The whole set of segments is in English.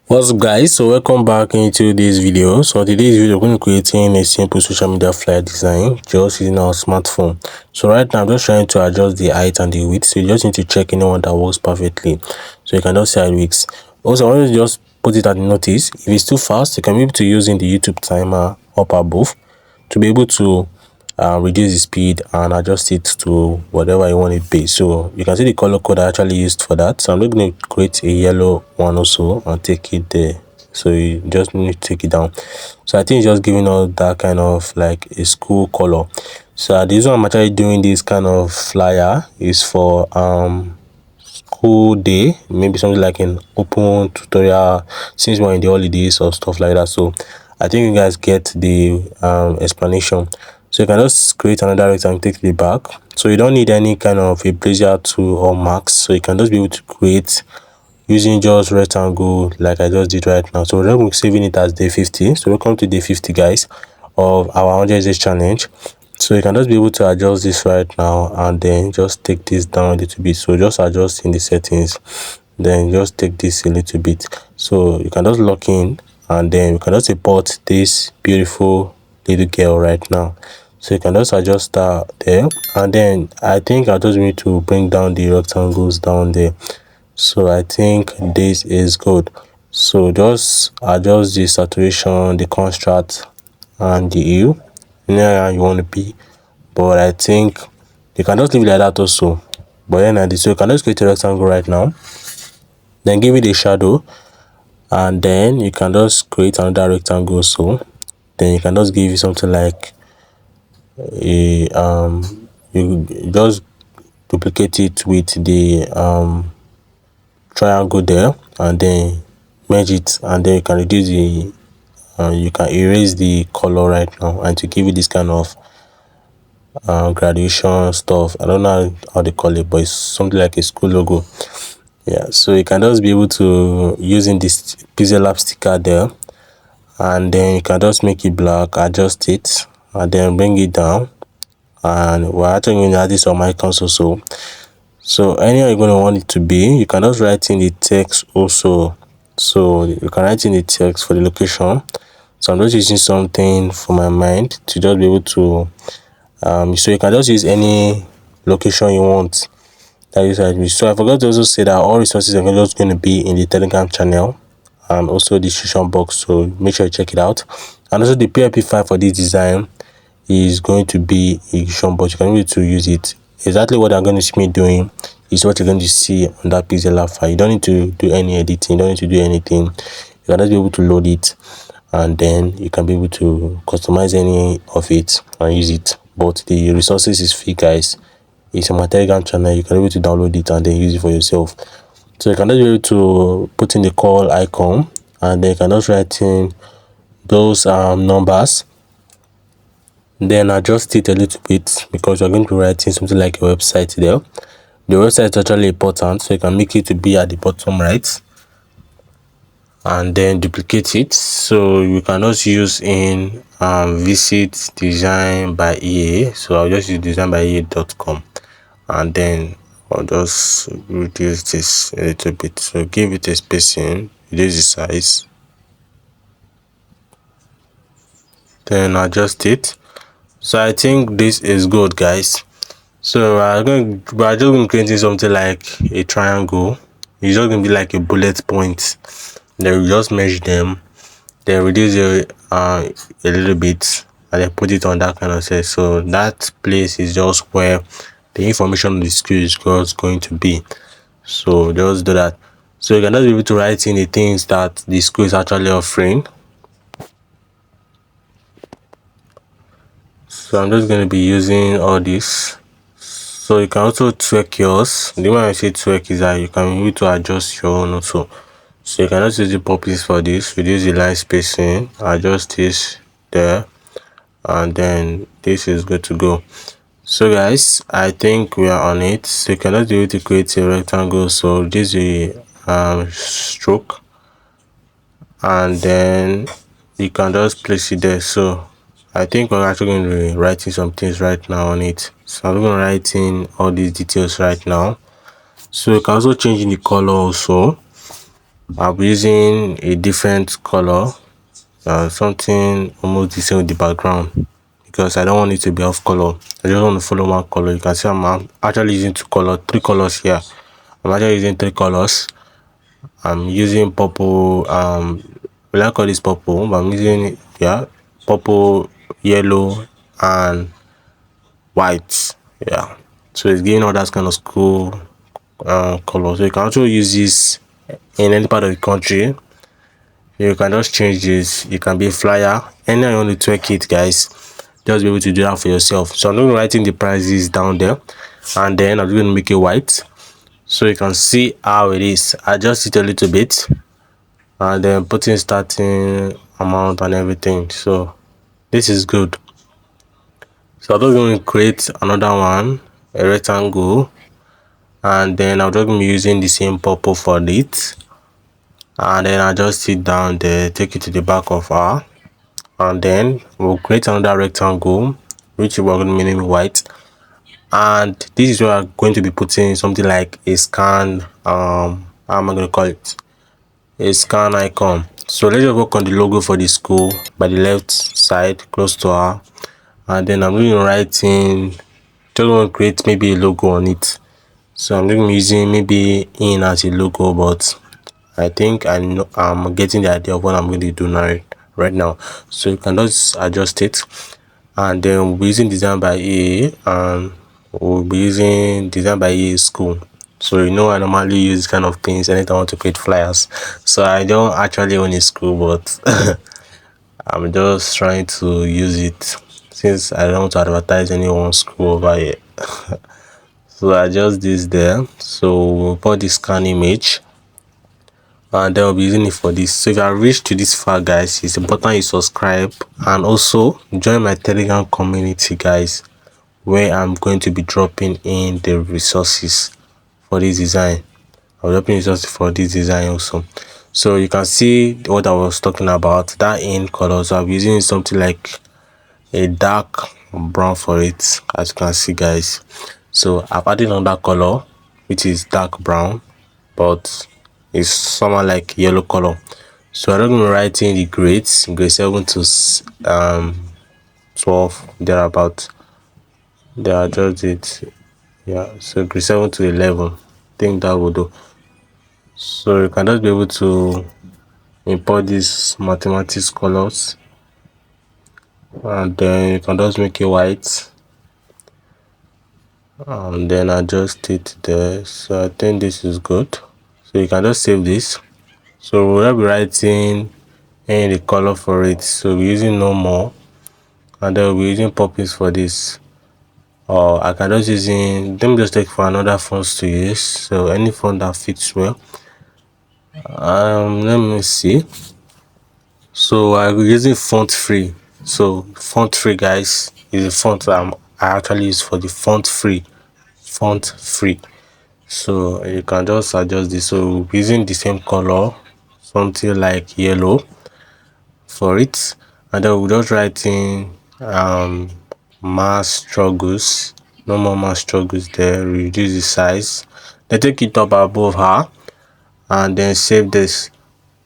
What's up guys, so welcome back into this video. So today's video we're going to creating a simple social media flyer design just using our smartphone. So right now I'm just trying to adjust the height and the width, so you just need to check anyone that works perfectly, so you can just see how it works. Also, I want to just put it at notice, if it's too fast you can be able to use in the YouTube timer up above to be able to reduce the speed and adjust it to whatever you want it to be. So you can see the color code I actually used for that. So I'm just going to create a yellow one also and take it there. So you just need to take it down. So I think it's just giving us that kind of like a school color. So the reason I'm actually doing this kind of flyer is for school day, maybe something like an open tutorial since we're in the holidays or stuff like that. So I think you guys get the explanation. So you can just create another rectangle, take the back. So you don't need any kind of a Bezier tool or max, so you can just be able to create using just rectangle like I just did right now. So we're going to saving it as day 50. So welcome to day 50 guys of our 100 days challenge. So you can just be able to adjust this right now and then just take this down a little bit. So just adjust in the settings, then just take this a little bit. So you can just lock in and then you can just import this beautiful little girl right now. So you can just adjust that there, and then I think I just need to bring down the rectangles down there. So I think this is good. So just adjust the saturation, the contrast and the hue where you want to be, but I think you can just leave it like that also. But then so you can just create a rectangle right now, then give it a shadow, and then you can just create another rectangle. So then you can just give it something like a you just duplicate it with the triangle there and then merge it, and then you can reduce the you can erase the color right now and to give it this kind of graduation stuff. I don't know how they call it, but it's something like a school logo. Yeah, so you can just be able to using this Pixellab sticker there, and then you can just make it black, adjust it, and then bring it down. And we're actually going to add this on my console. So anywhere you're going to want it to be, you can just write in the text also. So you can write in the text for the location. So I'm just using something for my mind to just be able to so you can just use any location you want. That is, so I forgot to also say that all resources are just going to be in the Telegram channel and also the description box, so make sure you check it out. And also the PLP file for this design is going to be a description box. You can able to use it. Exactly what I'm going to see me doing is what you're going to see on that Pixellab file. You don't need to do any editing, you don't need to do anything. You can just be able to load it, and then you can be able to customize any of it and use it. But the resources is free guys. It's on my Telegram channel. You can be able to download it and then use it for yourself. So you can just be able to put in the call icon, and then you can just write in those numbers, then adjust it a little bit because you're going to be writing something like a website there. The website is actually important, so you can make it to be at the bottom right and then duplicate it. So you can also use in visit design by EA. So I'll just use designbyea.com, and then I'll just reduce this a little bit. So give it a spacing, reduce the size, then adjust it. So I think this is good guys. So we're just going to create something like a triangle. It's just going to be like a bullet point. Then we just measure them, then reduce it a little bit, and then put it on that kind of set. So that place is just where the information on the screen is just going to be. So just do that. So you can just be able to write in the things that the school is actually offering. So I'm just going to be using all this. So you can also tweak yours. The way I say tweak is that you can be able to adjust your own also. So you can just use the purpose for this, reduce the line spacing, adjust this there, and then this is good to go. So guys, I think we are on it. So you can just be able to create a rectangle. So this is a stroke, and then you can just place it there. So I think we're actually going to be writing some things right now on it. So I'm going to write in all these details right now. So you can also change in the color also. I'll be using a different color, something almost the same with the background, because I don't want it to be off color. I just want to follow one color. You can see I'm actually using three colors here. I'm actually using three colors. I'm using purple, will I call this purple? But I'm using, yeah, purple, yellow, and white. Yeah, so it's giving all that kind of cool color. So you can also use this in any part of the country. You can just change this. You can be a flyer, anyhow you want to tweak it, guys. Just be able to do that for yourself. So I'm going to writing the prices down there, and then I'm going to make it white so you can see how it is. Adjust it a little bit, and then put in starting amount and everything. So this is good. So I'm just going to create another one, a rectangle, and then I'm just going to be using the same purple for it, and then adjust it down there, take it to the back of our, and then we'll create another rectangle which we're going to name white, and this is where I'm going to be putting something like a scan, how am I going to call it, a scan icon. So let's just work on the logo for the school by the left side close to her, and then I'm going to write in, just want to create maybe a logo on it. So I'm going to be using maybe in as a logo, but I think I know I'm getting the idea of what I'm going to do now, right now. So you can just adjust it, and then we'll be using design by A, and we'll be using design by A school. So you know I normally use kind of things anytime I want to create flyers. So I don't actually own a school, but I'm just trying to use it since I don't want to advertise anyone's school over here. So I adjust this there. So we'll put the scan image, and then we'll be using it for this. So if you have reached to this far, guys, it's important you subscribe and also join my Telegram community, guys, where I'm going to be dropping in the resources for this design. I'm dropping resources for this design also. So you can see what I was talking about, that in color. So I'm using something like a dark brown for it, as you can see, guys. So I've added another color which is dark brown, but it's somewhat like yellow color. So I'm going to write in the grades, grade 7 to 12, thereabout. They adjust it, yeah. So grade 7 to 11, I think that will do. So you can just be able to import these mathematics colors, and then you can just make it white, and then adjust it there. So I think this is good. So you can just save this. So we'll be writing in the color for it. So we're using no more, and then we'll be using puppies for this. Or I can just using, let me just take for another fonts to use. So any font that fits well. Let me see. So I'm using font free. So font free, guys, is a font I actually use for the font free. So you can just adjust this. So using the same color, something like yellow for it, and then we'll just write in mass struggles, no more mass struggles there, reduce the size, then take it up above her, and then save this.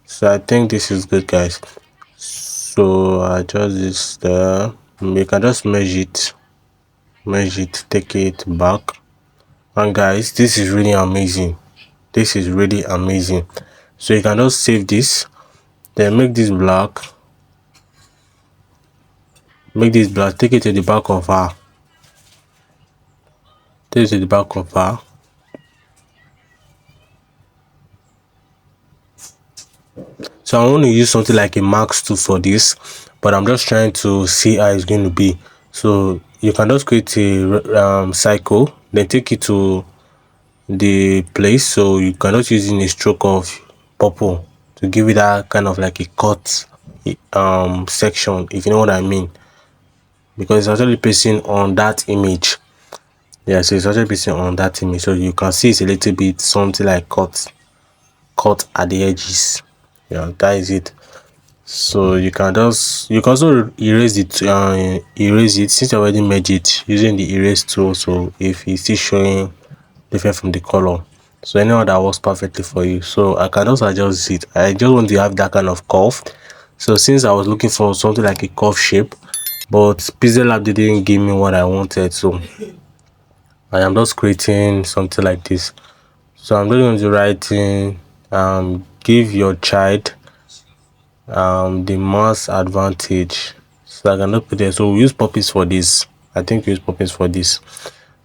So I think this is good, guys. So adjust this there. You can just merge it, take it back, and guys, this is really amazing. This is really amazing. So you can just save this, then make this black, take it to the back of her, take it to the back of her. So I want to use something like a max 2 for this, but I'm just trying to see how it's going to be. So you can just create a cycle, then take it to the place. So you can just use in a stroke of purple to give it that kind of like a cut section, if you know what I mean, because it's actually pasting on that image. Yeah, so it's actually pasting on that image, so you can see it's a little bit something like cut at the edges. Yeah, that is it. So you can also erase it since you already made it using the erase tool. So if it's still showing different from the color, so anyone that works perfectly for you. So I can just adjust it. I just want to have that kind of curve. So since I was looking for something like a curve shape, but Pixellab didn't give me what I wanted, so I am just creating something like this. So I'm just going to write in give your child the mass advantage. So I cannot put there. So we use puppies for this. I think we use puppies for this.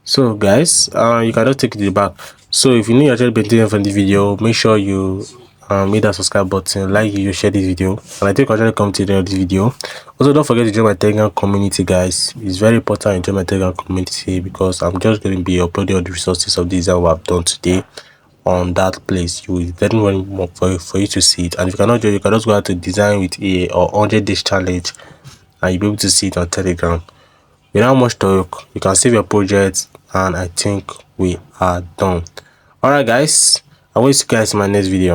So guys, you cannot take it to the back. So if you know you're actually benefiting from the video, make sure you hit that subscribe button, like you share this video, and I think I'll actually come to the end of this video. Also, don't forget to join my Telegram community, guys. It's very important to join my Telegram community because I'm just going to be uploading all the resources of this that we have done today on that place. You will definitely want more for you to see it. And if you cannot join, you can just go out to design with a or 100 days challenge, and you'll be able to see it on Telegram. Without much talk, you can save your project, and I think we are done. Alright guys, I will see you guys in my next video.